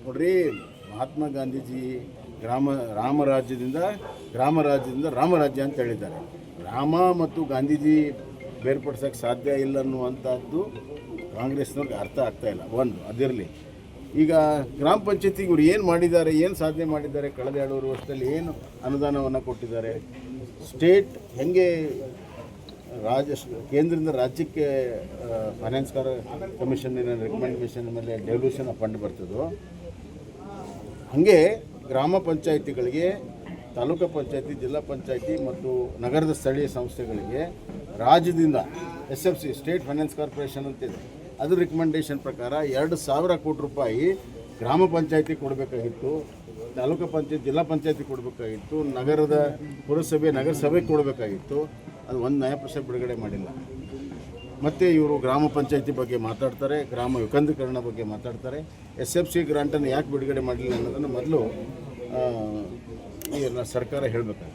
ನೋಡ್ರಿ, ಮಹಾತ್ಮ ಗಾಂಧೀಜಿ ರಾಮರಾಜ್ಯದಿಂದ ರಾಮರಾಜ್ಯ ಅಂತ ಹೇಳಿದ್ದಾರೆ. ರಾಮ ಮತ್ತು ಗಾಂಧೀಜಿ ಬೇರ್ಪಡಿಸೋಕ್ಕೆ ಸಾಧ್ಯ ಇಲ್ಲ ಅನ್ನುವಂಥದ್ದು ಕಾಂಗ್ರೆಸ್ನವ್ರಿಗೆ ಅರ್ಥ ಆಗ್ತಾಯಿಲ್ಲ. ಒಂದು ಅದಿರಲಿ. ಈಗ ಗ್ರಾಮ ಪಂಚಾಯತಿಗೆ ಇವರು ಏನು ಮಾಡಿದ್ದಾರೆ, ಏನು ಸಾಧನೆ ಮಾಡಿದ್ದಾರೆ, ಕಳೆದ 2.5 ವರ್ಷದಲ್ಲಿ ಏನು ಅನುದಾನವನ್ನು ಕೊಟ್ಟಿದ್ದಾರೆ, ಸ್ಟೇಟ್ ಹೇಗೆ ಕೇಂದ್ರದಿಂದ ರಾಜ್ಯಕ್ಕೆ ಫೈನಾನ್ಸ್ ಕಮಿಷನ್ನಿನ ರೆಕಮೆಂಡೇಷನ್ ಮೇಲೆ ಡೆವಲ್ಯೂಷನ್ ಫಂಡ್ ಬರ್ತದೋ ಹಾಗೆ ಗ್ರಾಮ ಪಂಚಾಯಿತಿಗಳಿಗೆ, ತಾಲೂಕು ಪಂಚಾಯತಿ, ಜಿಲ್ಲಾ ಪಂಚಾಯತಿ ಮತ್ತು ನಗರದ ಸ್ಥಳೀಯ ಸಂಸ್ಥೆಗಳಿಗೆ ರಾಜ್ಯದಿಂದ SFC ಸ್ಟೇಟ್ ಫೈನಾನ್ಸ್ ಕಾರ್ಪೊರೇಷನ್ ಅಂತಿದೆ, ಅದ್ರ ರೆಕಮೆಂಡೇಷನ್ ಪ್ರಕಾರ 2,000 ಕೋಟಿ ರೂಪಾಯಿ ಗ್ರಾಮ ಪಂಚಾಯತಿ ಕೊಡಬೇಕಾಗಿತ್ತು, ತಾಲೂಕು ಪಂಚಾಯತ್, ಜಿಲ್ಲಾ ಪಂಚಾಯತಿ ಕೊಡಬೇಕಾಗಿತ್ತು, ನಗರದ ಪುರಸಭೆ, ನಗರಸಭೆಗೆ ಕೊಡಬೇಕಾಗಿತ್ತು. ಅದು 1% ಬಿಡುಗಡೆ ಮಾಡಿಲ್ಲ. ಮತ್ತು ಇವರು ಗ್ರಾಮ ಪಂಚಾಯತಿ ಬಗ್ಗೆ ಮಾತಾಡ್ತಾರೆ, ಗ್ರಾಮ ವಿಕೇಂದ್ರೀಕರಣ ಬಗ್ಗೆ ಮಾತಾಡ್ತಾರೆ. SFC ಗ್ರಾಂಟನ್ನು ಯಾಕೆ ಬಿಡುಗಡೆ ಮಾಡಲಿಲ್ಲ ಅನ್ನೋದನ್ನು ಮೊದಲು ಈ ಸರ್ಕಾರ ಹೇಳಬೇಕಾಗುತ್ತೆ.